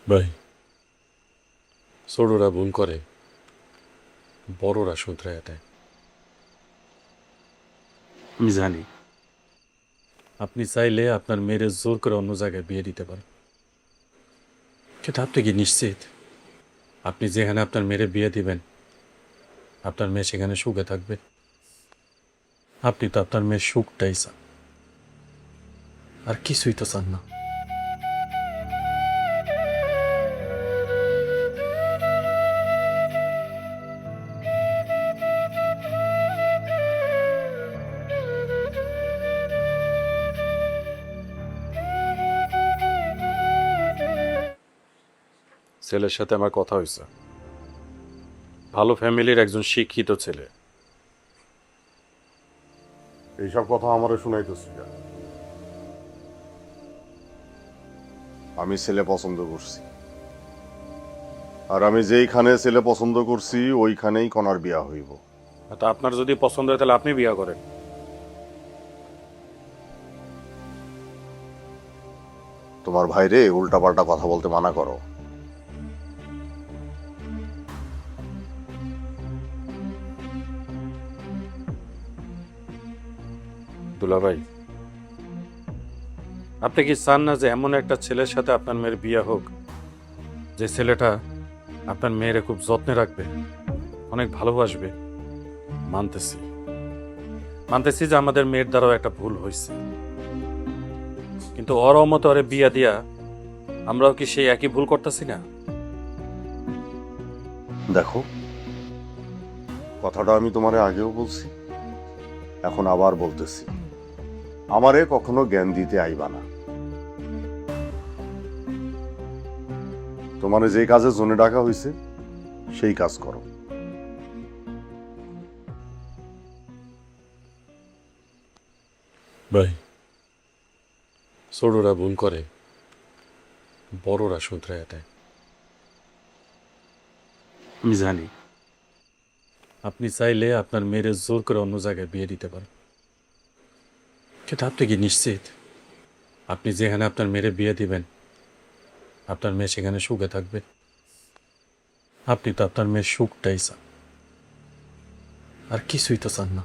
ভাই, ছোটরা ভুল করে, বড়রা শুধরায় দেয়। আমি জানি। আপনি চাইলে আপনার মেয়ের জোর করে অন্য জায়গায় বিয়ে দিতে পারেন, কিন্তু আপনি কি নিশ্চিত আপনি যেখানে আপনার মেয়ের বিয়ে দিবেন আপনার মেয়ে সেখানে সুখে থাকবে? আপনি তো আপনার মেয়ের সুখটাই চান, আর কিছুই তো চান না। ছেলের সাথে আমার কথা হয়েছে, ভালো ফ্যামিলির একজন শিক্ষিত ছেলে। এইসব কথা আমারে শুনাইতেছি কেন? আমি ছেলে পছন্দ করছি, আর আমি যেইখানে ছেলে পছন্দ করছি ওইখানেই কনার বিয়া হইব। তা আপনার যদি পছন্দ হয় তাহলে আপনি বিয়ে করেন। তোমার ভাইরে উল্টাপাল্টা কথা বলতে মানা করো। দুলাভাই, আপনি কি চান না যে এমন একটা ছেলের সাথে আপনার মেয়ের বিয়ে হোক, যে ছেলেটা আপনার মেয়েরে খুব যত্নে রাখবে, অনেক ভালোবাসবে? মানতেছি মানতেছি যে আমাদের মেয়ের দ্বারাও একটা ভুল হয়েছে, কিন্তু ওর মতো ওরে বিয়া দিয়া আমরাও কি সেই একই ভুল করতেছি না? দেখো, কথাটা আমি তোমারে আগেও বলছি, এখন আবার বলতেছি, আমারে কখনো জ্ঞান দিতে আইবা না। তোমারে যে কাজে জোনে ডাকা হয়েছে সেই কাজ করো। ভাই, ছোটরা ভুল করে, বড়রা শুধরায় দেয়। আমি জানি। আপনি চাইলে আপনার মেয়ের জোর করে অন্য জায়গায় বিয়ে দিতে পারেন, কিন্তু আপনি কি নিশ্চিত আপনি যেখানে আপনার মেয়ের বিয়ে দিবেন আপনার মেয়ে সেখানে সুখে থাকবে? আপনি তো আপনার মেয়ের সুখটাই চান, আর কিছুই তো চান না।